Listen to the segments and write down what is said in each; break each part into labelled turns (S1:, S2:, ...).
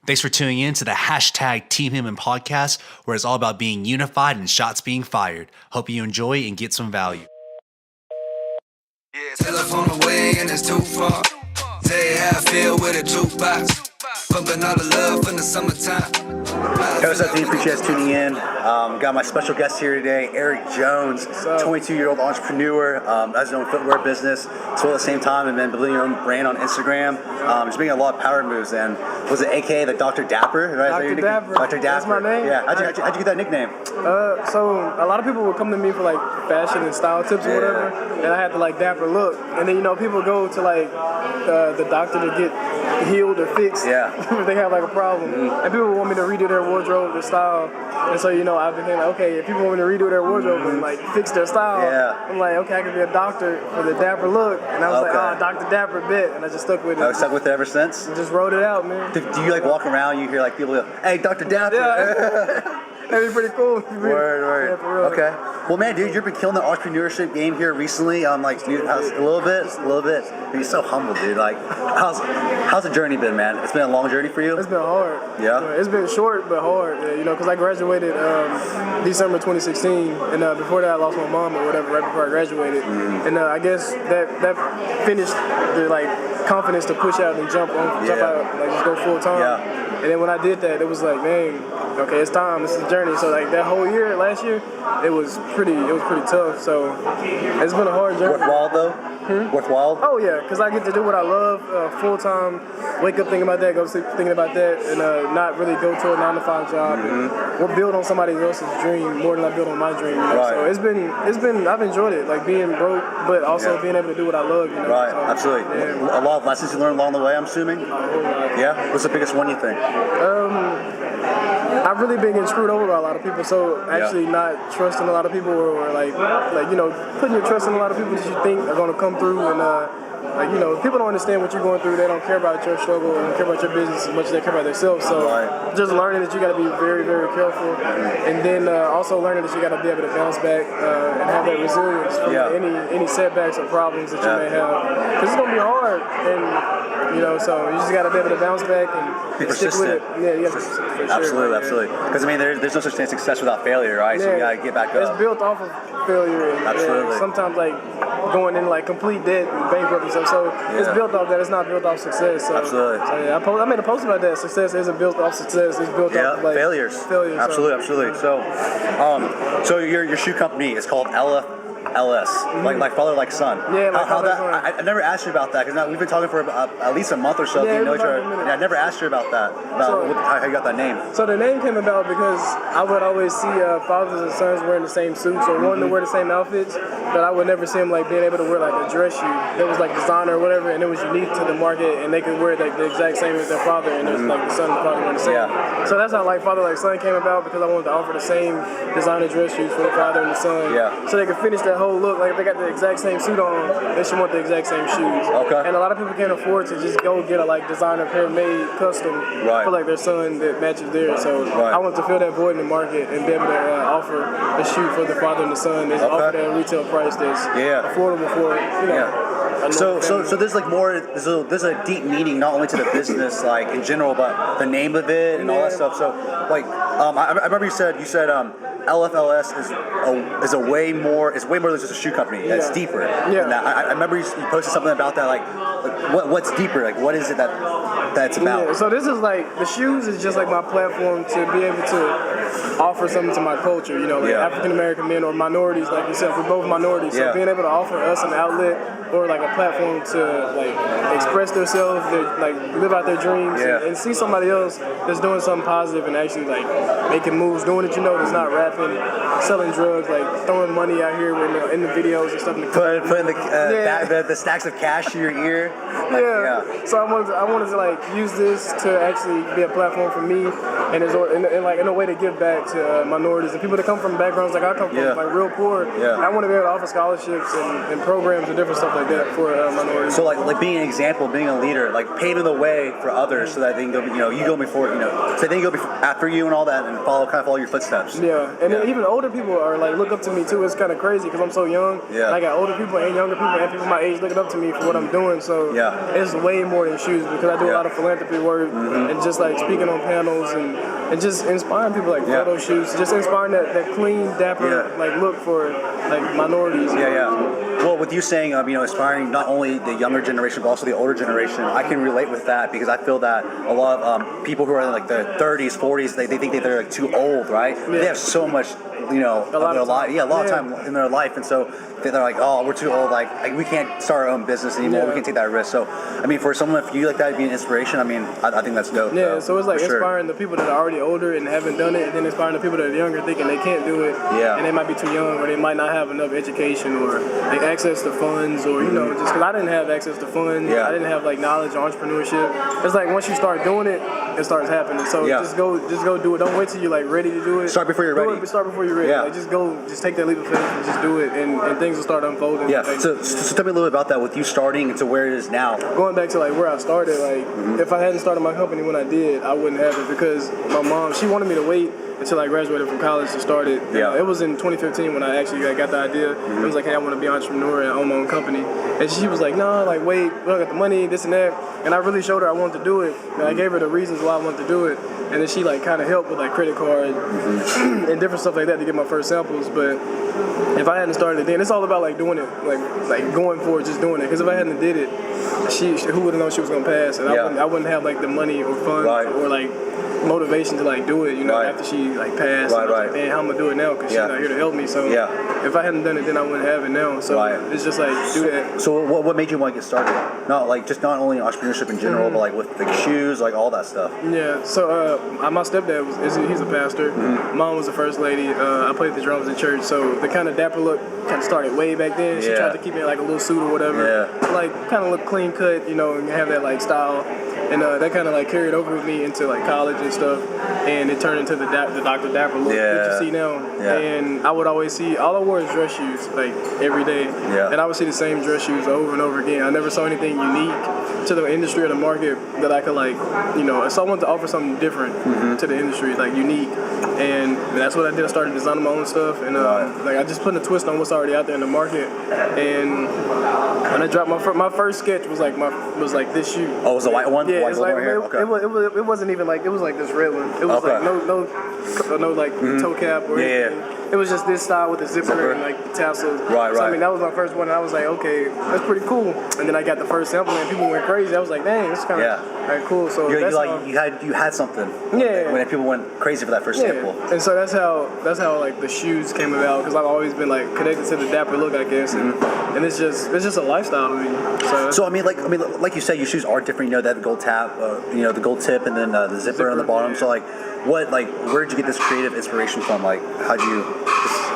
S1: Thanks for tuning in to the hashtag TeamHumanPodcast, where it's all about being unified and shots being fired. Hope you enjoy and get some value.
S2: Yeah, telephone away and it's too far. Say how I feel with a jukebox. Pumping all the love in the summertime.
S3: Hey, what's up, team? Appreciate you guys tuning in. Got my special guest here today, Eric Jones, 22-year-old entrepreneur, has his own footwear business, as well at the same time, and then building your own brand on Instagram. Just making a lot of power moves. And was it AKA the Dr. Dapper? Right?
S4: Dr. Dapper.
S3: Dr. Dapper.
S4: That's my name.
S3: Yeah. How'd you get that nickname?
S4: So a lot of people would come to me for like fashion and style tips or whatever, and I had to like dapper look. And then people go to like the doctor to get healed or fixed if they have like a problem. And people want me to redo their wardrobe, their style. And so I became like, okay, if people want me to redo their wardrobe and like fix their style, I'm like, okay, I can be a doctor for the dapper look. And I was like, Dr. Dapper bit, and I just stuck with it.
S3: I've stuck with it ever since.
S4: And just wrote it out, man.
S3: Do you like walk around? You hear like people go, "Hey, Dr. Dapper."
S4: Yeah. That'd be pretty cool.
S3: Word.
S4: Yeah, for real.
S3: Okay. Well, man, dude, you've been killing the entrepreneurship game here recently. A little bit. You're so humble, dude. Like, how's the journey been, man? It's been a long journey for you.
S4: It's been hard.
S3: Yeah.
S4: It's been short but hard. Because I graduated December 2016, and before that I lost my mom or whatever right before I graduated, and I guess that finished the confidence to push out and jump out, just go full time.
S3: Yeah.
S4: And then when I did that, it was like, man, okay, it's time. This is the journey. So that whole year, last year, it was pretty tough. So it's been a hard journey.
S3: Worthwhile though. Worthwhile.
S4: Oh yeah, because I get to do what I love full time. Wake up thinking about that, go sleep thinking about that, and not really go to a 9-to-5 job. And or build on somebody else's dream more than I build on my dream.
S3: Right.
S4: So it's been I've enjoyed it, like being broke, but also being able to do what I love.
S3: Right.
S4: So,
S3: absolutely.
S4: Yeah.
S3: A lot of lessons you learned along the way, I'm assuming. Yeah. What's the biggest one you think?
S4: I've really been getting screwed over by a lot of people, so actually not trusting a lot of people or putting your trust in a lot of people that you think are going to come through, and people don't understand what you're going through. They don't care about your struggle, they don't care about your business as much as they care about themselves. So just learning that you got to be very, very careful, and then also learning that you got to be able to bounce back and have that resilience from any setbacks or problems that you may have, because it's going to be hard, and so you just got to be able to bounce back and
S3: be
S4: stick with
S3: persistent.
S4: it. Yeah, you got to be persistent.
S3: Absolutely. Because there's no such thing as success without failure, right? So you got to get back up.
S4: It's built off of failure. And sometimes going in complete debt and bankrupt and stuff. So it's built off that. It's not built off success. So,
S3: absolutely.
S4: So I made a post about that. Success isn't built off success. It's built off
S3: failures. Absolutely. So your shoe company is called LS, like father, like son.
S4: Yeah,
S3: I never asked you about that because we've been talking for at least a month or so.
S4: Yeah,
S3: know each other. I never asked you about that. How you got that name.
S4: So the name came about because I would always see fathers and sons wearing the same suits or wanting to wear the same outfits, but I would never see them being able to wear a dress shoe that was designer or whatever, and it was unique to the market, and they could wear the exact same as their father, and it was the son and the father wearing the same.
S3: Yeah.
S4: So that's how father like son came about, because I wanted to offer the same designer dress shoes for the father and the son.
S3: Yeah. So
S4: they could finish that whole look. If they got the exact same suit on, they should want the exact same shoes.
S3: Okay.
S4: And a lot of people can't afford to just go get a designer pair made custom for their son that matches theirs. So I want to fill that void in the market and be able to offer a shoe for the father and the son that's offered at a retail price that's affordable for
S3: So there's more. There's a deep meaning not only to the business in general, but the name of it and all that stuff. So I remember you said LFLS is way more than just a shoe company. It's deeper.
S4: Yeah.
S3: I remember you posted something about that. What's deeper? What is it that's about?
S4: Yeah. So this is the shoes is just my platform to be able to offer something to my culture. African American men or minorities like yourself. We're both minorities. So being able to offer us an outlet or a platform to express themselves, live out their dreams, and see somebody else that's doing something positive and actually making moves, doing it that's not rapping, selling drugs, throwing money out here in the videos and stuff.
S3: Putting the stacks of cash to your ear.
S4: So I wanted to use this to actually be a platform for me and in a way to give back to minorities and people that come from backgrounds like I come from, real poor. I want to be able to offer scholarships and programs and different stuff like like that for minorities.
S3: So like being an example, being a leader, like paving the way for others, so that they can go, you go before, so they can go after you and all that, and follow your footsteps.
S4: Yeah, and then even older people are like look up to me too. It's kind of crazy because I'm so young.
S3: Yeah.
S4: And I got older people and younger people and people my age looking up to me for what I'm doing. So it's way more than shoes because I do a lot of philanthropy work and just like speaking on panels and just inspiring people like photo shoots, just inspiring that clean, dapper like look for like minorities.
S3: Well, with you saying, inspiring not only the younger generation but also the older generation, I can relate with that because I feel that a lot of people who are in like their 30s, 40s, they think that they're like too old, right? Yeah. They have so much, a lot of time in their life, and so they're like, oh, we're too old, like we can't start our own business anymore, we can't take that risk. So, I mean, for someone like you like that to be an inspiration, I mean, I think that's dope.
S4: Yeah, so it's like inspiring the people that are already older and haven't done it, and then inspiring the people that are younger thinking they can't do it, and they might be too young, or they might not have enough education, or like access to funds, or just because I didn't have access to funds, I didn't have like knowledge or entrepreneurship. It's like once you start doing it, it starts happening. So just go do it. Don't wait till you're like ready to do it.
S3: Start before you're ready.
S4: Start before you're ready.
S3: Yeah.
S4: Like just take that leap of faith and just do it, and things will start unfolding.
S3: Yeah. So tell me a little bit about that with you starting to where it is now.
S4: Going back to like where I started, like if I hadn't started my company when I did, I wouldn't have it because my mom, she wanted me to wait until I graduated from college to start it.
S3: Yeah.
S4: It was in 2015 when I actually got the idea. It was like, hey, I want to be an entrepreneur and own my own company. And she was like, no, like wait, we don't got the money, this and that. And I really showed her I wanted to do it. And I gave her the reasons why I wanted to do it. And then she like kind of helped with like credit card and different stuff like that to get my first samples. But if I hadn't started it then, it's all about like doing it, like going for it, just doing it. Because if I hadn't did it, who would have known she was gonna pass? And I wouldn't have like the money or funds or like motivation to like do it, after she like passed. Like, man, how I'm gonna do it now? Because she's not here to help me. So if I hadn't done it, then I wouldn't have it now. So it's just like do that.
S3: So what made you want to get started? Not only entrepreneurship in general, but like with the shoes, like all that stuff.
S4: Yeah. So my stepdad he's a pastor. Mom was the first lady. I played the drums in church, so the kind of dapper look kind of started way back then. She tried to keep me in like a little suit or whatever. Like kind of look clean cut, and have that like style. And that kind of like carried over with me into like college and stuff, and it turned into the Dr. Dapper look that you see now. And I would always see, all I wore is dress shoes like every day, and I would see the same dress shoes over and over again. I never saw anything unique to the industry or the market that I could like, so I wanted to offer something different to the industry, like unique, and that's what I did. I started designing my own stuff, and like I just put a twist on what's already out there in the market. And when I dropped my first sketch was like this shoe.
S3: Oh, it was the white one?
S4: Yeah, it's like it wasn't even like, it was like this red one. It was like no like toe cap or anything. It was just this style with the zipper and like the tassels.
S3: Right.
S4: So I mean, that was my first one, and I was like, okay, that's pretty cool. And then I got the first sample, and people went crazy. I was like, dang, it's kind of cool. So
S3: you had something.
S4: Yeah.
S3: When people went crazy for that first sample.
S4: And so that's how like the shoes came about, because I've always been like connected to the dapper look, I guess, and it's just a lifestyle to me. So
S3: I mean, like you said, your shoes are different. They have the gold tap, the gold tip, and then the zipper on the bottom. Yeah. So where did you get this creative inspiration from? Like, how'd you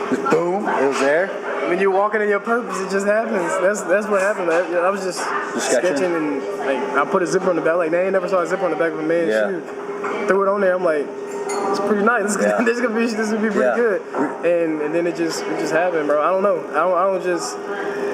S3: just boom? It was there.
S4: When you're walking in your purpose, it just happens. That's what happened. I was just sketching, and like I put a zipper on the back. Like they ain't never saw a zipper on the back of a man's shoe. Threw it on there. I'm like, it's pretty nice. This could be pretty good. And then it just happened, bro. I don't know. I don't just.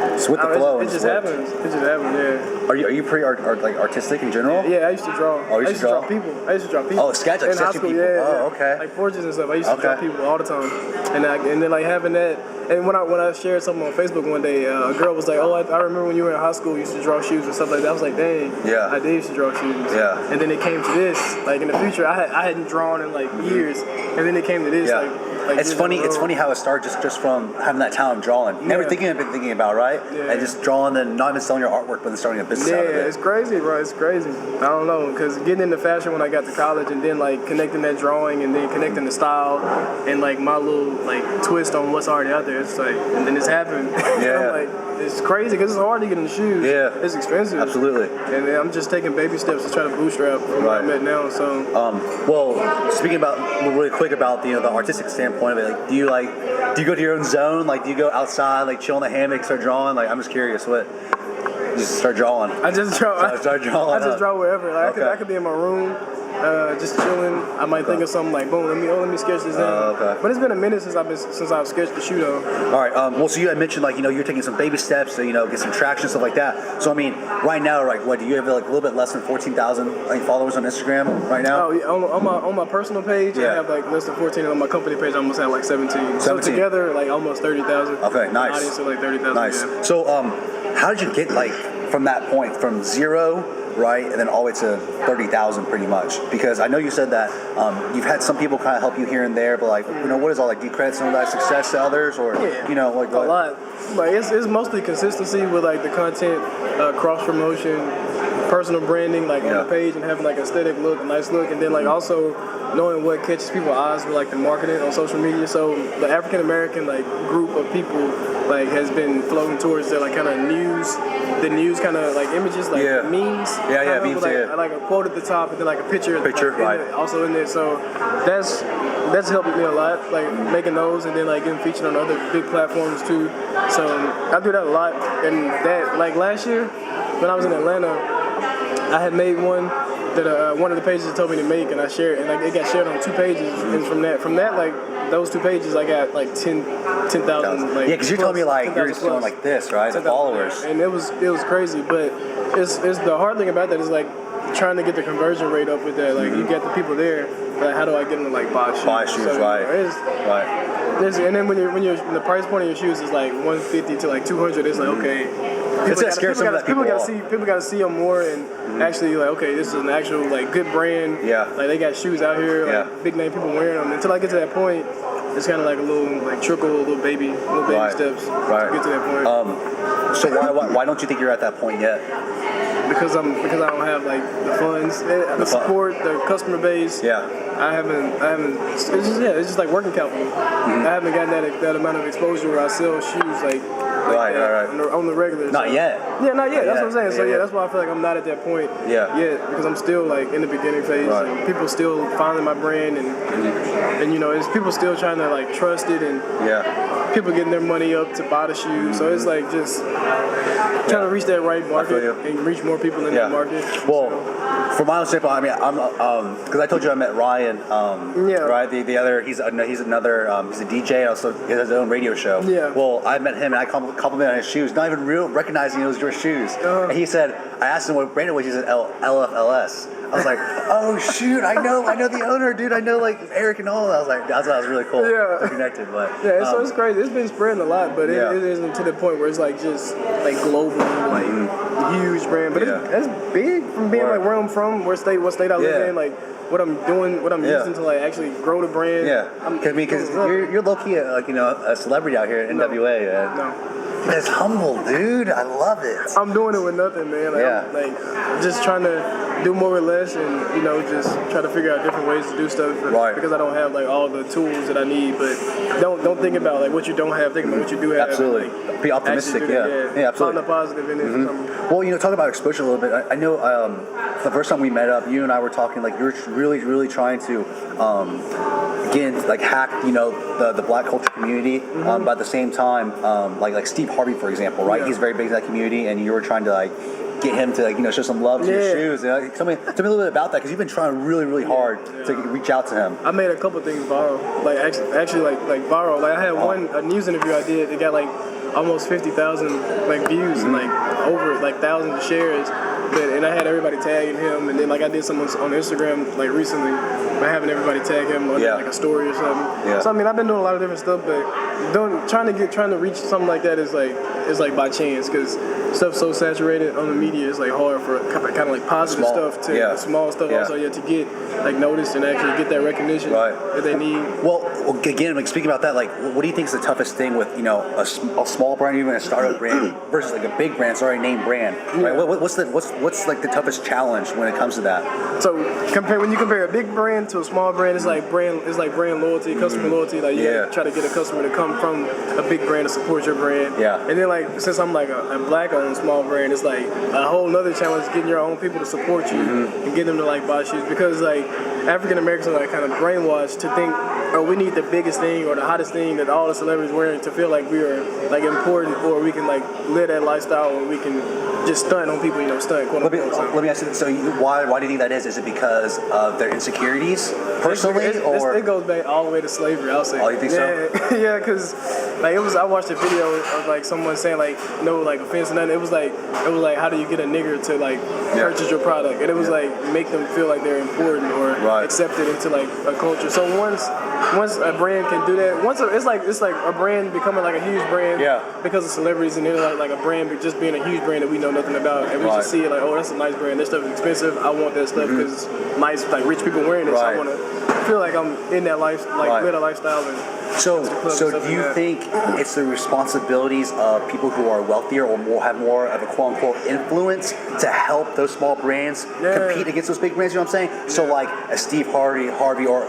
S3: It's with the flow.
S4: It just happens. It just happens. Yeah.
S3: Are you pretty artistic in general?
S4: Yeah, I used to draw.
S3: Oh, you used to draw
S4: people. I used to draw people.
S3: Oh, sketching
S4: in high school.
S3: people.
S4: Yeah.
S3: Oh, okay.
S4: Like portraits and stuff. I used to draw people all the time. And then like having that. And when I shared something on Facebook one day, a girl was like, "Oh, I remember when you were in high school, you used to draw shoes and stuff like that." I was like, "Dang, I did used to draw shoes."
S3: Yeah.
S4: And then it came to this. Like in the future, I hadn't drawn in like years, and then it came to this.
S3: Yeah.
S4: Like
S3: it's funny. It's funny how it started just from having that talent drawing. Never thinking about, right?
S4: Yeah.
S3: And just drawing and not even selling your artwork, but then starting a business out of it.
S4: Yeah, it's crazy, bro. It's crazy. I don't know, because getting into fashion when I got to college, and then like connecting that drawing, and then connecting the style, and like my little like twist on what's already out there. It's like, and then it's happened.
S3: Yeah.
S4: I'm like, it's crazy because it's hard to get in the shoes.
S3: Yeah.
S4: It's expensive.
S3: Absolutely.
S4: And then I'm just taking baby steps to try to bootstrap from where I'm at now. So.
S3: Well, speaking about really quick about the artistic standpoint of it, like, do you go to your own zone? Like, do you go outside, like chill in the hammock, start drawing? Like, I'm just curious, what? Just start drawing.
S4: I just draw.
S3: Start drawing.
S4: I just draw wherever. Like,
S3: Okay.
S4: I could be in my room, just chilling. I might think of something like, boom, let me sketch this down.
S3: Okay.
S4: But it's been a minute since I've sketched the shoe though.
S3: All right. Well, so you had mentioned like you're taking some baby steps to get some traction, stuff like that. So I mean, right now, like, what do you have like a little bit less than 14,000 followers on Instagram right now?
S4: Oh, yeah, on my personal page,
S3: Yeah.
S4: I have like less than 14, and on my company page, I almost have like 17. So
S3: 17.
S4: together, like almost 30,000.
S3: Okay, nice.
S4: Audience of like 30,000.
S3: Nice.
S4: Yeah.
S3: So, how did you get like from that point, from 0, right, and then all the way to 30,000, pretty much? Because I know you said that you've had some people kind of help you here and there, but like, what is all like? Do you credit some of that success to others, or
S4: Yeah.
S3: like
S4: A lot. Like it's mostly consistency with like the content, cross promotion, personal branding, like on the page, and having like aesthetic look, a nice look, and then like also knowing what catches people's eyes with like the marketing on social media. So the African American like group of people like has been floating towards the like kind of the news kind of like images, like memes.
S3: Yeah,
S4: kind of,
S3: memes.
S4: like,
S3: Yeah.
S4: like a quote at the top and then like a picture.
S3: Right.
S4: Also in there. So that's helped me a lot, like making those and then like getting featured on other big platforms too. So I do that a lot. And that like last year when I was in Atlanta, I had made one that one of the pages told me to make, and I shared, and like it got shared on 2 pages. And from that like those 2 pages, I got like 10,000. Like,
S3: because you're telling me like you're just doing
S4: plus.
S3: like this, right? The followers.
S4: And it was crazy, but it's the hard thing about that is like trying to get the conversion rate up with that. Like you get the people there, but how do I get them to like buy shoes?
S3: Buy shoes, right?
S4: And then when you're the price point of your shoes is like 150 to like 200, it's like okay.
S3: It's gonna scare some of that people off.
S4: People gotta see them more and actually like okay, this is an actual like good brand.
S3: Yeah.
S4: Like they got shoes out here, like big name people wearing them. Until I get to that point, it's kind of like a little like trickle, little baby steps to get to that point.
S3: So why don't you think you're at that point yet?
S4: Because I don't have like the funds, the support, the customer base.
S3: Yeah.
S4: I haven't. It's just like working capital. I haven't gotten that amount of exposure where I sell shoes like
S3: right.
S4: on the regular.
S3: Not yet.
S4: Yeah, not yet. That's what I'm saying. So
S3: Yeah.
S4: that's why I feel like I'm not at that point.
S3: Yeah.
S4: Yet because I'm still like in the beginning phase.
S3: Right.
S4: And people still finding my brand and it's people still trying to like trust it and people getting their money up to buy the shoes. So it's like just trying to reach that right market and reach more people in that market.
S3: Well, for my own standpoint, I mean, I'm because I told you I met Ryan. Right. The other he's a DJ and also he has his own radio show.
S4: Yeah.
S3: Well, I met him and I complimented on his shoes, not even recognizing it was your shoes. And he said, I asked him what brand it was. He said LFLS. I was like, oh shoot, I know the owner, dude. I know like Eric and all. I was like, that was really cool. Yeah. We're connected, but
S4: so it's crazy. It's been spreading a lot, but it isn't to the point where it's like just like global, like huge brand. But it's big from being like where I'm from, what state I live in, like what I'm doing, what I'm using to like actually grow the brand.
S3: Yeah, because you're low key like a celebrity out here in NWA.
S4: No.
S3: It's humble, dude. I love it.
S4: I'm doing it with nothing, man. Like, I'm, like just trying to do more with less, and just try to figure out different ways to do stuff. Because I don't have like all the tools that I need. But don't think about like what you don't have. Think about what you do have.
S3: Absolutely.
S4: Like,
S3: be optimistic. Yeah, absolutely.
S4: Find the positive in it.
S3: Well, talk about exposure a little bit. I know the first time we met up, you and I were talking like you're really, really trying to again like hack the Black culture community, but at the same time like Steve Harvey, for example, right? He's very big in that community, and you were trying to like get him to like show some love to your shoes. Tell me a little bit about that, because you've been trying really, really hard to reach out to him.
S4: I made a couple things viral, like actually like viral. Like I had a news interview I did. It got like almost 50,000 like views and like over like thousands of shares. And I had everybody tagging him, and then like I did something on Instagram like recently by having everybody tag him on like a story or something. Yeah. So I mean I've been doing a lot of different stuff, but trying to reach something like that is like by chance, because stuff's so saturated on the media. It's like hard for kind of like positive stuff to small stuff also to get like noticed and actually get that recognition that they need.
S3: Well, again, like speaking about that, like what do you think is the toughest thing with a small brand, even a startup brand, versus like a big brand, sorry, named brand? Right? What's what's like the toughest challenge when it comes to that?
S4: So when you compare a big brand to a small brand, it's like brand loyalty, customer loyalty. Like you gotta try to get a customer to come from a big brand to support your brand.
S3: Yeah.
S4: And then like since I'm like a black-owned small brand, it's like a whole nother challenge getting your own people to support you and get them to like buy shoes, because like African Americans are like kind of brainwashed to think, oh, we need the biggest thing or the hottest thing that all the celebrities wearing to feel like we are like important, or we can like live that lifestyle, or we can just stunt on people, stunt. Quote unquote.
S3: Let me ask you. So why do you think that is? Is it because of their insecurities personally, or
S4: it goes back all the way to slavery? I'll say.
S3: Oh, you think so?
S4: Yeah, because like I watched a video of like someone saying like no like offense or nothing. It was like how do you get a nigger to like purchase your product, and it was like make them feel like they're important or accepted into like a culture. So once a brand can do that, it's like a brand becoming like a huge brand because of celebrities, and then like a brand just being a huge brand that we know nothing about, and we just see it like, oh, that's a nice brand, this stuff is expensive, I want that stuff because it's nice, like rich people wearing it, so I want to feel like I'm in that life, like live a lifestyle. And
S3: so do you think it's the responsibilities of people who are wealthier or have more of a quote unquote influence to help those small brands compete against those big brands? You know what I'm saying? So like a Steve Harvey, or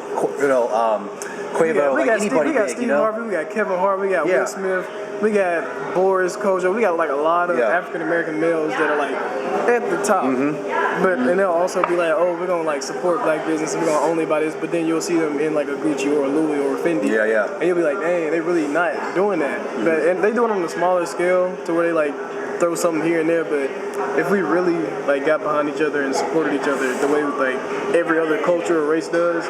S3: Quavo, like anybody
S4: we got
S3: big,
S4: Steve Harvey, we got Kevin Hart, we got Will Smith, we got Boris Kojo, we got like a lot of African American males that are like at the top. And they'll also be like, oh, we're gonna like support black business and we're gonna only buy this, but then you'll see them in like a Gucci or a Louis or a Fendi. And you'll be like, dang, they really not doing that. And they do it on a smaller scale to where they like throw something here and there, but if we really like got behind each other and supported each other the way like every other culture or race does,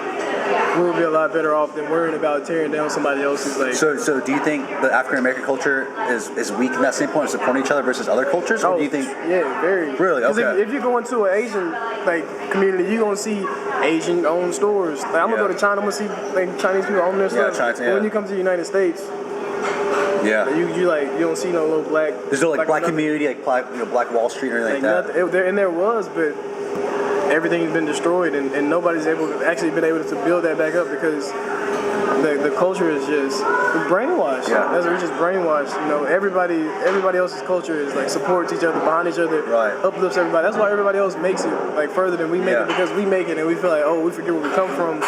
S4: we would be a lot better off than worrying about tearing down somebody else's like.
S3: So do you think the African American culture is weak in that standpoint of supporting each other versus other cultures, or do you think?
S4: Yeah, very.
S3: Really? Okay.
S4: If you go into an Asian like community, you're gonna see Asian-owned stores. Like I'm gonna go to China, I'm gonna see like Chinese people own their stuff.
S3: China,
S4: when you come to the United States, you don't see no little black.
S3: There's no like black community, like Black Wall Street or anything like that.
S4: There was, but everything's been destroyed, and nobody's actually been able to build that back up because the culture is just brainwashed. We're just brainwashed. Everybody else's culture is like supports each other, behind each other, uplifts everybody. That's why everybody else makes it like further than we make it, because we make it and we feel like, oh, we forget where we come from.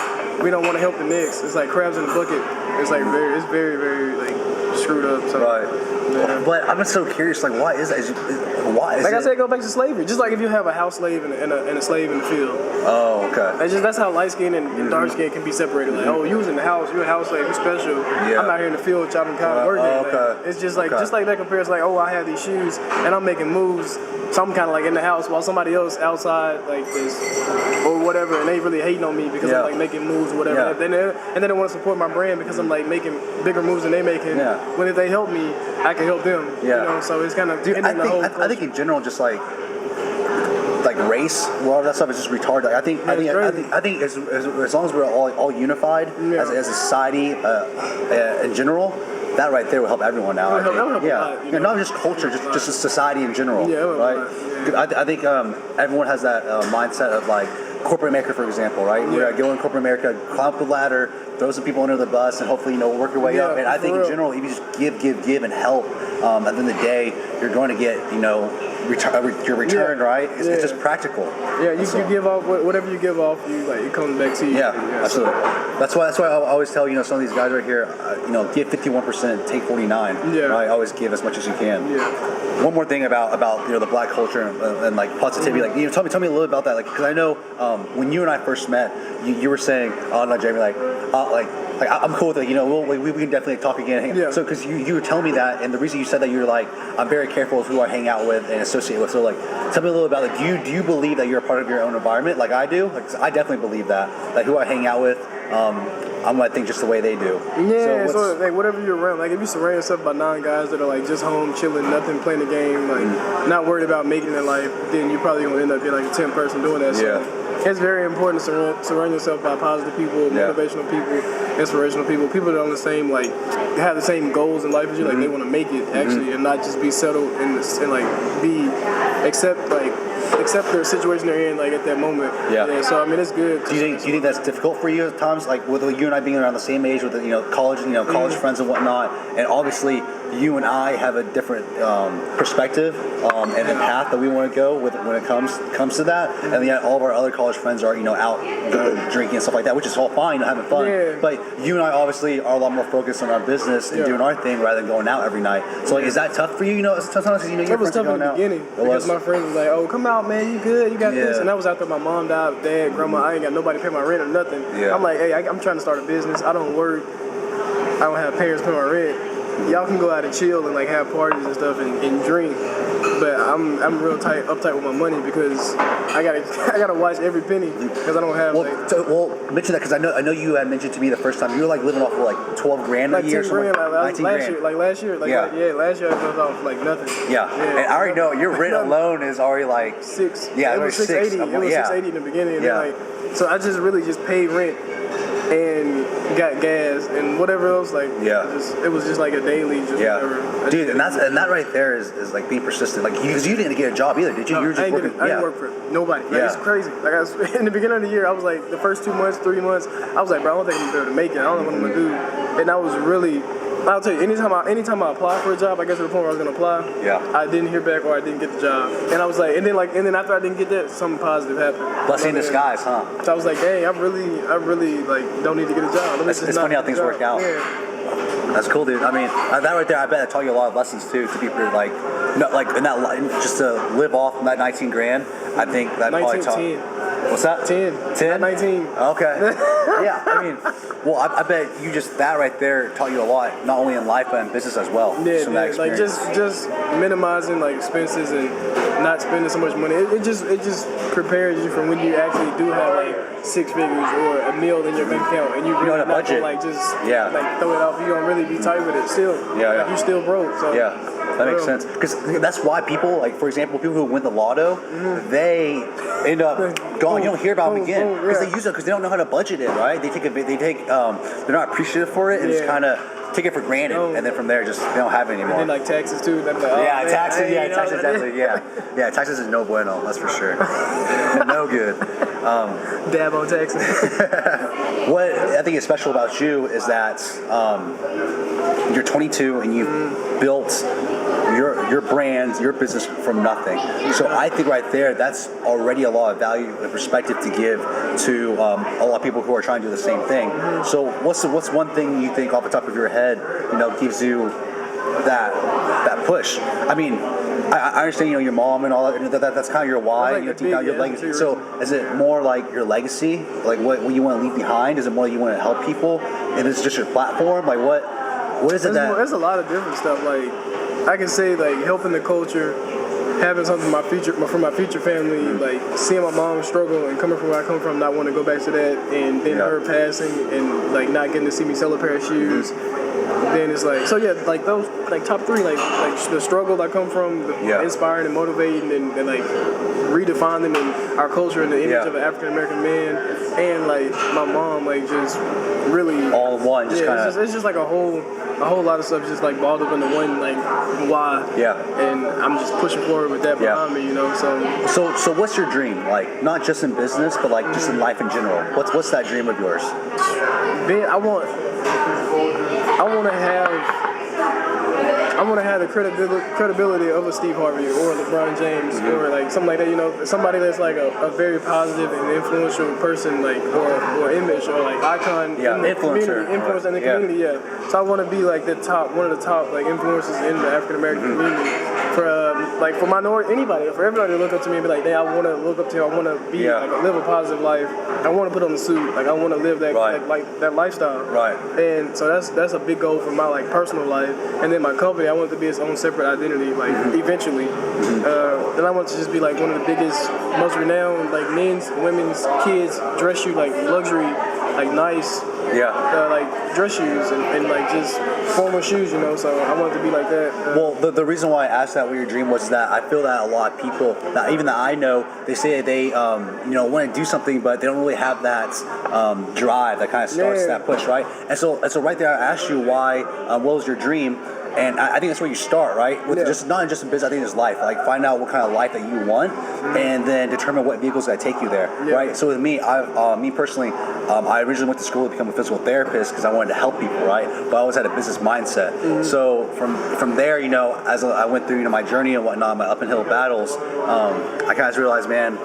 S4: We don't want to help the next. It's like crabs in a bucket. It's like very, very like screwed up. So. Yeah.
S3: But I'm just so curious, like, why is that? Why is
S4: like I said, go back to slavery. Just like if you have a house slave and a slave in the field.
S3: Oh, okay.
S4: That's how light skin and dark skin can be separated. Like, oh, you was in the house, you're a house slave, you're special. I'm out here in the field chopping cotton working.
S3: Okay.
S4: It's just like that compares like, oh, I have these shoes and I'm making moves. So I'm kind of like in the house while somebody else outside like this or whatever, and they really hating on me because I'm like making moves or whatever. And then they want to support my brand because I'm like making bigger moves than they making. When if they help me, I can help them. So it's kind of
S3: I think in general, just like race, a lot of that stuff is just retarded. Like, I think as long as we're all unified as a society in general, that right there will help everyone out. Not just culture, just a society in general. I think everyone has that mindset of like corporate America, for example, right? We're go in corporate America, climb up the ladder, throw some people under the bus, and hopefully work your way up. And I think in general, if you just give and help, at the end of the day, you're going to get your return, right? It's just practical.
S4: You give off whatever you give off, it comes back to you.
S3: Absolutely. That's why I always tell some of these guys right here, give 51%, take 49. Right? Always give as much as you can. One more thing about the black culture and like positivity, tell me a little about that, because I know when you and I first met, you were saying, oh no, Jamie, I'm cool with it. We can definitely talk again. So because you were telling me that, and the reason you said that, you were like, I'm very careful with who I hang out with and associate with. So tell me a little about do you believe that you're a part of your own environment like I do? I definitely believe that who I hang out with, I'm gonna think just the way they do.
S4: So whatever you're around, if you surround yourself by 9 guys that are just home chilling, nothing, playing the game, not worried about making it in life, then you're probably gonna end up being a 10th person doing that. So it's very important to surround yourself by positive people, motivational people, inspirational people that are on the same have the same goals in life as you. They want to make it actually, and not just be settled and accept the situation they're in, like at that moment.
S3: Yeah.
S4: So I mean, it's good.
S3: Do you think that's difficult for you at times? Like with you and I being around the same age with college friends and whatnot, and obviously you and I have a different perspective and a path that we want to go with when it comes to that, and yet all of our other college friends are out drinking and stuff like that, which is all fine, having fun.
S4: Yeah.
S3: But you and I obviously are a lot more focused on our business and doing our thing rather than going out every night. So like, is that tough for you? Sometimes your
S4: It was
S3: friends are
S4: tough in
S3: going
S4: the
S3: out.
S4: beginning because my friends was like, "Oh, come out, man, you good? You got this."
S3: Yeah.
S4: And that was after my mom died, dad, grandma. I ain't got nobody to pay my rent or nothing.
S3: Yeah.
S4: I'm like, "Hey, I'm trying to start a business. I don't work. I don't have parents pay my rent. Y'all can go out and chill and like have parties and stuff and drink, but I'm real uptight with my money because I gotta watch every penny because I don't have
S3: mention that because I know you had mentioned to me the first time you were like living off of like $12,000
S4: like
S3: a year,
S4: 10 grand,
S3: last year,
S4: last year I was off like nothing.
S3: Yeah. And I already know your rent alone is already like
S4: six.
S3: Yeah,
S4: it was 680. It was 680 in the beginning.
S3: Yeah.
S4: And so I just really just paid rent and got gas and whatever else. Like it was just like a daily. Whatever.
S3: Dude, and that right there is like being persistent. Like because you didn't get a job either, did you?
S4: No,
S3: you were just working.
S4: I didn't work for nobody. Like, it's crazy. Like in the beginning of the year, I was like the first 2 months, 3 months, I was like, bro, I don't think I'm gonna be able to make it. I don't know what I'm gonna do. And I was really. I'll tell you, anytime I applied for a job, I guess to the point where I was gonna apply, I didn't hear back or I didn't get the job. And I was like, and then after I didn't get that, something positive happened.
S3: Blessing in disguise, huh?
S4: So I was like, hey, I really like don't need to get a job.
S3: It's funny how things work out.
S4: Yeah.
S3: That's cool, dude. I mean, that right there, I bet it taught you a lot of lessons too. To people like, in that just to live off that 19 grand. I think that probably taught.
S4: 10.
S3: What's that?
S4: 10. 19.
S3: Okay. Yeah, I mean, well, I bet you just that right there taught you a lot, not only in life but in business as well.
S4: Yeah, like just minimizing like expenses and not spending so much money. It just prepares you for when you actually do have like 6 figures or a meal in your bank account and you really
S3: not budget.
S4: like like throw it off. You don't really be tight with it still. Like you still broke. So
S3: that makes sense. Because that's why people, like for example, people who win the lotto, they end up going. You don't hear about them again because they use it because they don't know how to budget it. Right? They're not appreciative for it and just kind of take it for granted, and then from there, just they don't have it anymore.
S4: And then like taxes too. Like,
S3: taxes. Taxes definitely. Yeah. Taxes is no bueno. That's for sure. No good.
S4: Dab on taxes.
S3: What I think is special about you is that you're 22 and you've built your brand, your business from nothing. So I think right there, that's already a lot of value and perspective to give to a lot of people who are trying to do the same thing. So what's one thing you think off the top of your head, gives you that push? I mean, I understand, your mom and all that. That's kind of your why.
S4: Like
S3: your legacy. So is it more like your legacy, like what you want to leave behind? Is it more you want to help people? And is it just your platform? Like what is it
S4: There's a lot of different stuff. Like I can say like helping the culture, having something for my future family, like seeing my mom struggle and coming from where I come from, not wanting to go back to that, and then her passing and like not getting to see me sell a pair of shoes. Then it's like like those like top 3 like the struggle I come from, inspiring and motivating and like redefining our culture and the image of an African American man, and like my mom like just really
S3: all in one, just kind of.
S4: It's just like a whole lot of stuff just like balled up into one like why. Yeah. And I'm just pushing forward with that behind me,
S3: So what's your dream? Like not just in business, but like just in life in general. What's that dream of yours?
S4: I want to have the credibility of a Steve Harvey or LeBron James or like something like that. Somebody that's like a very positive and influential person, like or image or like icon in the community, influence in the community. Yeah. So I want to be like one of the top like influences in the African American community. For minority, anybody, for everybody to look up to me and be like, I want to look up to you. I want to be live a positive life. I want to put on the suit. Like I want to live that that lifestyle. Right. And so that's a big goal for my like personal life. And then my company, I want it to be its own separate identity. Like eventually, then I want to just be like one of the biggest, most renowned like men's, women's, kids dress shoe like luxury like nice, like dress shoes and like just formal shoes, you know. So I wanted to be like that.
S3: Well, the reason why I asked that what your dream was is that I feel that a lot of people, that even that I know, they say they want to do something, but they don't really have that drive that kind of starts that push, right? And so right there, I asked you why. What was your dream? And I think that's where you start, right? With just not just in business, I think it's life. Like find out what kind of life that you want, and then determine what vehicles that take you there, right? So with me, me personally, I originally went to school to become a physical therapist because I wanted to help people, right? But I always had a business mindset. So from there, as I went through my journey and whatnot, my up and hill battles, I kind of realized, man,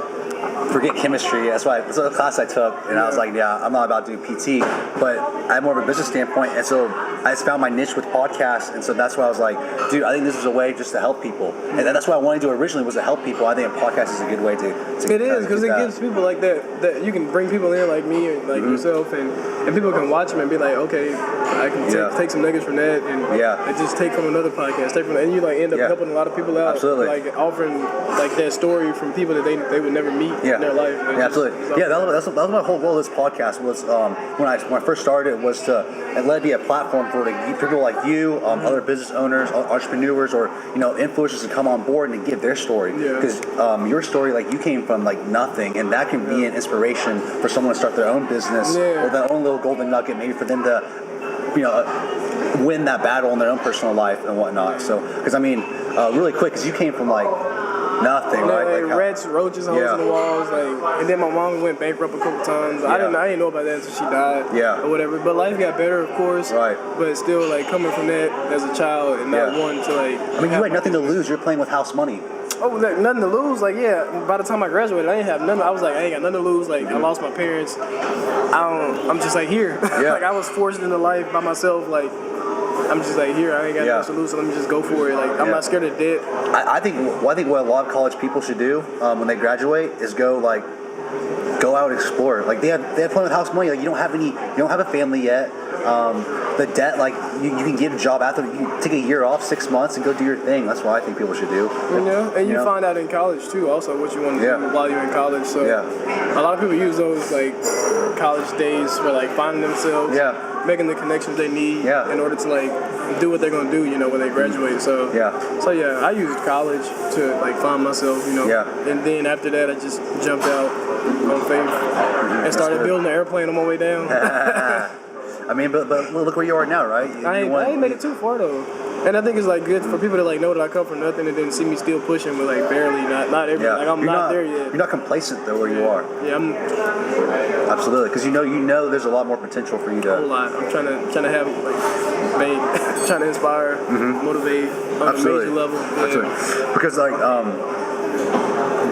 S3: forget chemistry. That's the class I took, and I was like, I'm not about to do PT, but I have more of a business standpoint, and so I just found my niche with podcasts, and so that's why I was like, dude, I think this is a way just to help people, and that's what I wanted to do originally, was to help people. I think a podcast is a good way to
S4: it is, because it gives people like that you can bring people in like me or like yourself, and people can watch them and be like, okay, I can take some nuggets from that, and just take from another podcast, and you like end up helping a lot of people out.
S3: Absolutely.
S4: Like offering like that story from people that they would never meet in their life.
S3: Absolutely. That was my whole goal of this podcast was when I first started was to let it be a platform for people like you, other business owners, entrepreneurs, or influencers to come on board and give their story. Because your story, like you came from like nothing, and that can be an inspiration for someone to start their own business or their own little golden nugget, maybe for them to win that battle in their own personal life and whatnot. So, because really quick, because you came from like nothing, right? Like
S4: rats, roaches, holes in the walls, and then my mom went bankrupt a couple times. I didn't know about that until she died, or whatever. But life got better, of course,
S3: right?
S4: But still, like coming from that as a child and not wanting to like.
S3: You had nothing to lose. You're playing with house money.
S4: Oh, like, nothing to lose. Like, by the time I graduated, I didn't have nothing. I was like, I ain't got nothing to lose. Like, I lost my parents. I'm just like here. Like, I was forced into life by myself. Like, I'm just like here. I ain't got nothing to lose. So let me just go for it. Like, I'm not scared of debt.
S3: I think what a lot of college people should do when they graduate is go out and explore. Like they have fun with house money. Like you don't have a family yet. The debt, like you can get a job after, you can take a year off, 6 months, and go do your thing. That's what I think people should do.
S4: And you find out in college too, also what you want to do while you're in college. So a lot of people use those like college days for like finding themselves, making the connections they need in order to like do what they're gonna do, when they graduate. So I used college to like find myself, and then after that I just jumped out on faith and started building an airplane on my way down.
S3: But look where you are now, right?
S4: I ain't made it too far though, and I think it's like good for people to like know that I come from nothing and then see me still pushing, but like barely, not every, like I'm not there yet.
S3: You're not complacent though where you are.
S4: Yeah, I'm
S3: absolutely, because you know there's a lot more potential for you to.
S4: A whole lot. I'm trying to have like trying to inspire, motivate on a major level.
S3: Absolutely. Because like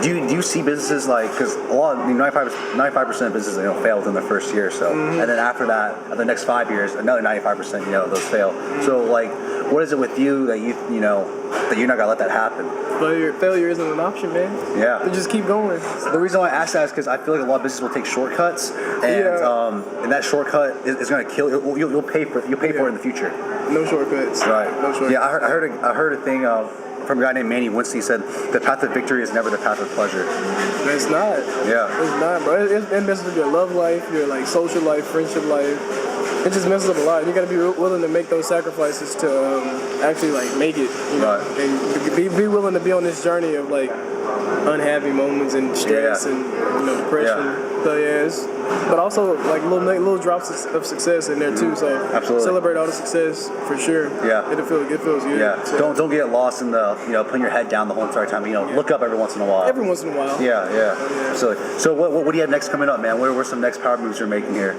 S3: Do you see businesses like, because a lot of 95% of businesses fail within the first year or so, and then after that, the next 5 years, another 95% those fail. So like, what is it with you that that you're not gonna let that happen?
S4: Failure isn't an option, man.
S3: Yeah.
S4: You just keep going.
S3: The reason why I ask that is because I feel like a lot of businesses will take shortcuts, and that shortcut is gonna kill. You'll pay for it in the future.
S4: No shortcuts.
S3: Right.
S4: No shortcuts.
S3: Yeah, I heard a thing from a guy named Manny Winston. He said the path of victory is never the path of pleasure.
S4: It's not.
S3: Yeah.
S4: It's not, bro. It messes up your love life, your like social life, friendship life. It just messes up a lot. You gotta be willing to make those sacrifices to actually like make it.
S3: Right.
S4: And be willing to be on this journey of like unhappy moments and stress and depression.
S3: Yeah.
S4: So but also like little drops of success in there too. So
S3: absolutely
S4: celebrate all the success for sure.
S3: Yeah.
S4: It feels good.
S3: Yeah. So don't get lost in the putting your head down the whole entire time. Look up every once in a while.
S4: Every once in a while.
S3: Yeah. So what do you have next coming up, man? What are some next power moves you're making here?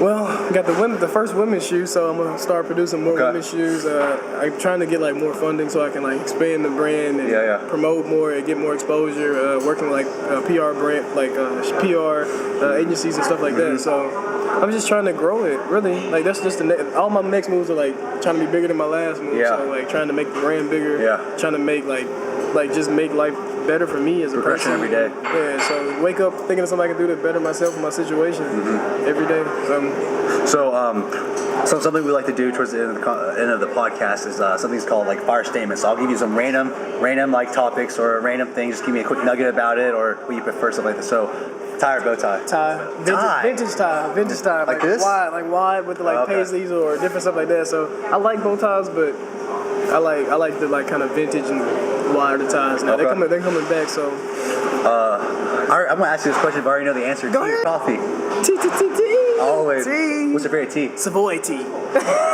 S4: Well, I got the first women's shoe, so I'm gonna start producing more women's shoes. I'm trying to get like more funding so I can like expand the brand and promote more and get more exposure. Working like PR brand, like PR agencies and stuff like that. So I'm just trying to grow it. Really, like that's just all my next moves are like trying to be bigger than my last move.
S3: Yeah.
S4: So like trying to make the brand bigger.
S3: Yeah.
S4: Trying to make like just make life better for me as a person
S3: every day.
S4: Yeah, so wake up thinking of something I can do to better myself and my situation every day.
S3: So something we like to do towards the end of the podcast is something's called like fire statements. So I'll give you some random like topics or random things. Just give me a quick nugget about it or what you prefer, stuff like that. So Tie or bow tie?
S4: Tie. Vintage tie.
S3: Like this?
S4: Wide with the paisleys or different stuff like that. So I like bow ties, but I like the kind of vintage and wider ties now. They're coming back. So.
S3: All right, I'm gonna ask you this question, but I already know the answer.
S4: Go
S3: tea
S4: ahead.
S3: or coffee?
S4: Tea.
S3: Always.
S4: Tea.
S3: What's your favorite tea?
S4: Savoy tea.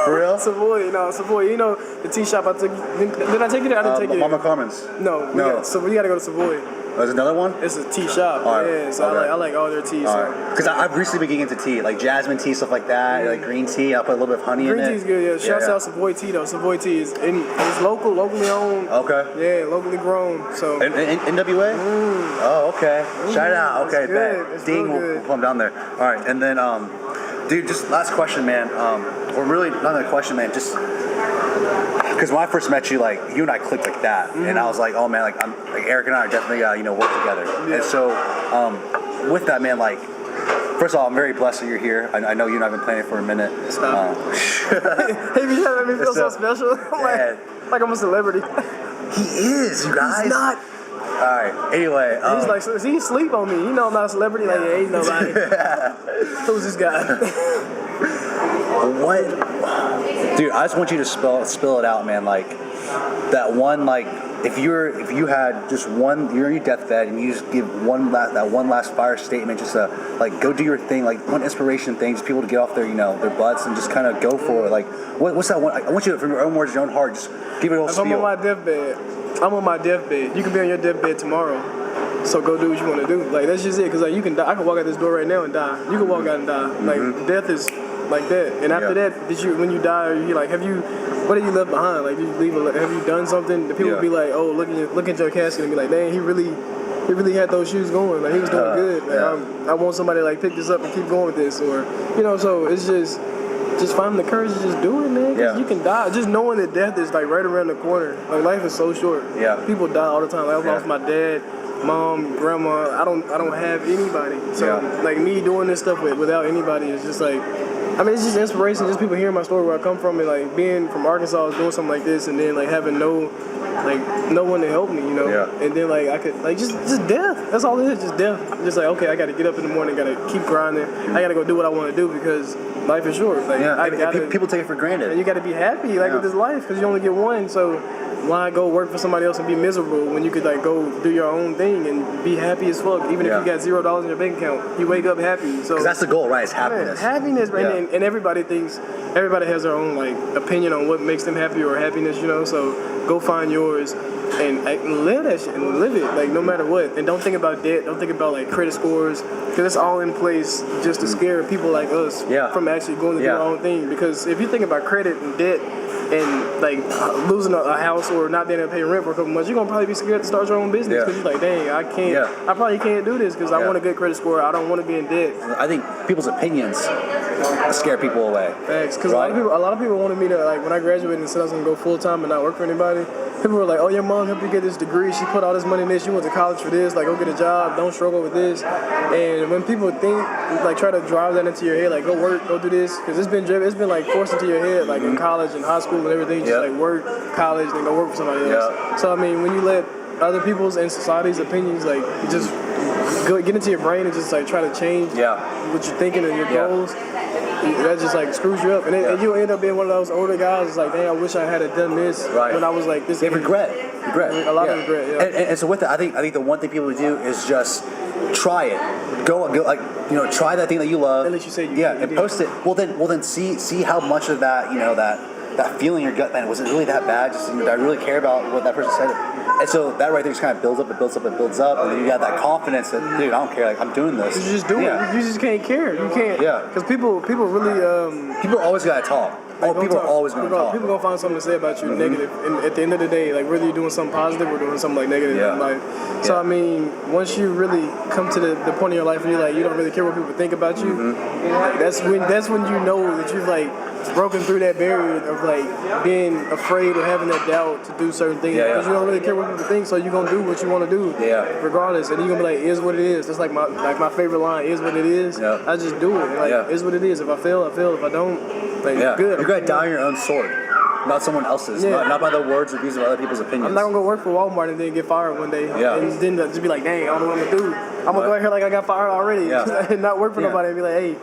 S3: For real?
S4: Savoy. You know the tea shop I took. Did I take you there? I didn't take you there.
S3: Mama Carmen's.
S4: No. So we gotta go to Savoy.
S3: There's another one?
S4: It's a tea shop.
S3: All right.
S4: Yeah. So I like all their teas.
S3: Because I've recently been getting into tea, like jasmine tea, stuff like that, like green tea. I'll put a little bit of honey in it.
S4: Green tea's good. Yeah. Shouts out Savoy tea though. Savoy tea is it's locally owned.
S3: Okay.
S4: Yeah, locally grown. So.
S3: NWA? Oh, okay. Shout out. Okay,
S4: It's
S3: Ding, we'll come down there. All right, and then, dude, just last question, man. Or really, not a question, man. Just because when I first met you, like you and I clicked like that, and I was like, oh man, like Eric and I are definitely work together. Yeah. And so, with that, man, like. First of all, I'm very blessed that you're here. I know you and I have been planning for a minute.
S4: Stop. Hey, you having me feel so special. like I'm a celebrity.
S3: He is, you guys.
S4: He's not.
S3: All right. Anyway,
S4: he's like, so he sleep on me. You know I'm not a celebrity. Like, ain't nobody. Who's this guy?
S3: What? Dude, I just want you to spill it out, man. Like that one, like if you had just one, you're on your deathbed and you just give one last fire statement, just like go do your thing, like one inspiration thing, just people to get off their their butts and just kind of go for it. Like what's that one? I want you to, from your own words, your own heart, just give it a whole spiel.
S4: I'm on my deathbed. You can be on your deathbed tomorrow. So go do what you want to do. Like that's just it. Cause like you can die. I can walk out this door right now and die. You can walk out and die. Like death is like that. And after that, when you die, you like, what have you left behind? Like, have you done something? The people will be like, oh, look at your casket and be like, dang, he really had those shoes going. Like he was doing good. Like, I want somebody to like pick this up and keep going with this, or so it's just find the courage to just do it, man. Cause you can die. Just knowing that death is like right around the corner. Like life is so short. Yeah. People die all the time. Like I lost my dad, mom, grandma. I don't have anybody. So like me doing this stuff without anybody is just like. I mean, it's just inspiration. Just people hearing my story where I come from, and like being from Arkansas, doing something like this, and then like having no one to help me, And then like I could like just death. That's all it is, just death. Just like okay, I got to get up in the morning, got to keep grinding. I got to go do what I want to do because life is short. Like
S3: people take it for granted,
S4: and you got to be happy with this life because you only get one. So why go work for somebody else and be miserable when you could like go do your own thing and be happy as fuck, even if you got $0 in your bank account, you wake up happy. So
S3: that's the goal, right? It's happiness.
S4: Happiness, right? And everybody has their own like opinion on what makes them happy or happiness, So go find yours and live that shit and live it, like no matter what. And don't think about debt. Don't think about like credit scores because it's all in place just to scare people like us from actually going to do our own thing. Because if you think about credit and debt. And like losing a house or not being able to pay rent for a couple months, you're gonna probably be scared to start your own business because you're like, dang, I probably can't do this because I want a good credit score. I don't want to be in debt.
S3: I think people's opinions scare people away.
S4: Thanks, because a lot of people wanted me to like when I graduated and said I was gonna go full time and not work for anybody. People were like, oh, your mom helped you get this degree. She put all this money in this. You went to college for this. Like, go get a job. Don't struggle with this. And when people try to drive that into your head, like, go work, go do this, because it's been like forced into your head, like in college and high school and everything, just like work, college, then go work for somebody else. So I mean, when you let other people's and society's opinions, like, just get into your brain and just like try to change what you're thinking and your goals. That just like screws you up, and you end up being one of those older guys. It's like, dang, I wish I had done this when I was like this.
S3: They regret,
S4: a lot of regret. Yeah.
S3: And so with that, I think the one thing people do is just try it. Go like try that thing that you love.
S4: At least you say you can.
S3: And post it. Well then see how much of that that feeling in your gut, man, was it really that bad? Just did I really care about what that person said? And so that right there just kind of builds up, and then you got that confidence that, dude, I don't care, like I'm doing this.
S4: You just do it. You just can't care. You can't. Yeah. Because people really
S3: people always gotta talk. People are always gonna talk.
S4: People gonna find something to say about you negative, and at the end of the day, like whether you're doing something positive or doing something like negative in life. So I mean, once you really come to the point in your life where you're like, you don't really care what people think about you, like, that's when you know that you've like broken through that barrier of like being afraid or having that doubt to do certain things because you don't really care what people think, so you're gonna do what you want to do regardless, and you're gonna be like, is what it is. That's like my favorite line, is what it is. I just do it, like is what it is. If I fail, I fail. If I don't, like good.
S3: You're gonna die on your own sword. not someone else's,
S4: Yeah.
S3: not by the words or views of other people's opinions.
S4: I'm not gonna go work for Walmart and then get fired one day.
S3: Yeah.
S4: And then just be like, dang, I don't know what I'm gonna do. I'm gonna go out here like I got fired already and not work for nobody and be like, hey.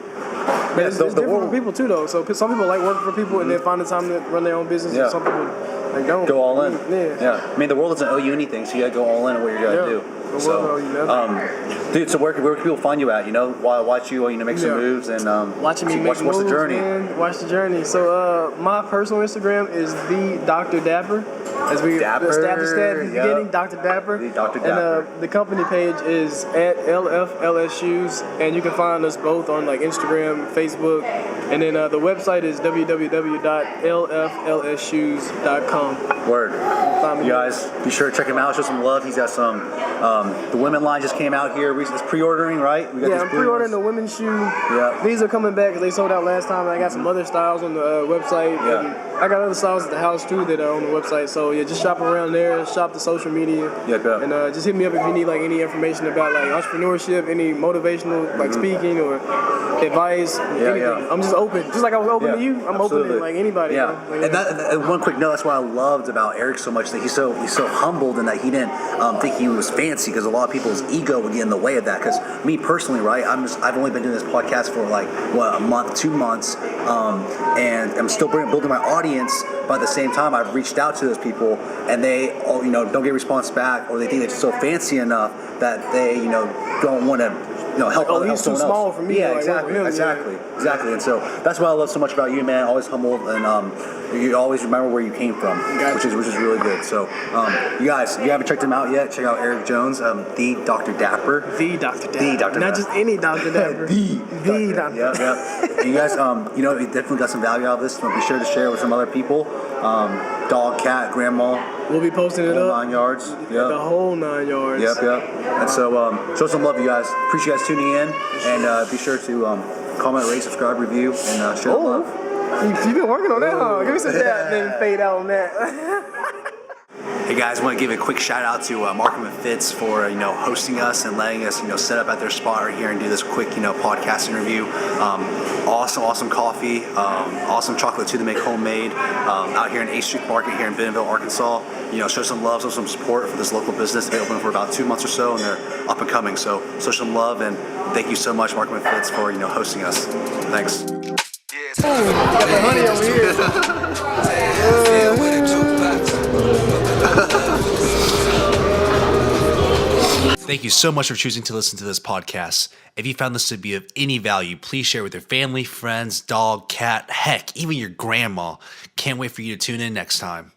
S4: But it's different for people too, though. So some people like working for people and then find the time to run their own business. And some people like don't
S3: go all in.
S4: Yeah.
S3: I mean, the world doesn't owe you anything, so you gotta go all in on what you're gonna do.
S4: The world owe you nothing.
S3: Dude, so where can people find you at? You know, watch you make some moves and
S4: watching me make
S3: watch
S4: moves,
S3: the journey.
S4: Man. Watch the journey. So my personal Instagram is the Dr. Dapper. As we established that at the beginning, Dr. Dapper.
S3: The Dr. Dapper.
S4: And the company page is at LFLS Shoes, and you can find us both on like Instagram, Facebook, and then the website is www.lflsshoes.com.
S3: Word. You guys, be sure to check him out. Show some love. He's got some. The women line just came out here. It's pre-ordering, right? We got
S4: I'm pre-ordering the women's shoe.
S3: Yeah.
S4: These are coming back because they sold out last time. And I got some other styles on the website.
S3: Yeah.
S4: And I got other styles at the house too that are on the website. So yeah, just shop around there. Shop the social media.
S3: Yeah.
S4: And just hit me up if you need like any information about like entrepreneurship, any motivational like speaking or advice, anything.
S3: Yeah.
S4: I'm just open. Just like I was open to you, I'm open to like anybody.
S3: Yeah.
S4: You know?
S3: And one quick note, that's what I loved about Eric so much, that he's so humbled and that he didn't think he was fancy, because a lot of people's ego would get in the way of that. Because me personally, right, I've only been doing this podcast for like a month, 2 months, and I'm still building my audience. But at the same time, I've reached out to those people, and they all, don't get a response back, or they think they're so fancy enough that they don't want to help.
S4: Oh,
S3: help
S4: he's too
S3: someone
S4: small
S3: else.
S4: for me.
S3: Yeah,
S4: like,
S3: exactly. And so that's what I love so much about you, man. Always humble, and you always remember where you came from, which is really good. So, you guys, if you haven't checked him out yet, check out Eric Jones, the Dr. Dapper.
S4: The Dr. Dapper.
S3: The Dr.
S4: Not
S3: Dapper.
S4: just any Dr. Dapper. the Dr.
S3: Yeah. And you guys, you definitely got some value out of this. So be sure to share with some other people. Dog, cat, grandma.
S4: We'll be posting it up.
S3: 9 yards.
S4: The whole 9 yards.
S3: Yep. And so, show some love, you guys. Appreciate you guys tuning in, and be sure to comment, rate, subscribe, review, and share the love.
S4: You've been working on that, huh? Give me some that, then fade out on that.
S1: Hey guys, I want to give a quick shout out to Markham and Fitz for hosting us and letting us set up at their spot right here and do this quick podcast interview. Awesome coffee, awesome chocolate too to make homemade out here in 8th Street Market here in Bentonville, Arkansas. Show some love, show some support for this local business. They've been open for about 2 months or so, and they're up and coming. So show some love, and thank you so much, Markham and Fitz, for hosting us. Thanks.
S4: Got the honey over here.
S1: Thank you so much for choosing to listen to this podcast. If you found this to be of any value, please share with your family, friends, dog, cat, heck, even your grandma. Can't wait for you to tune in next time.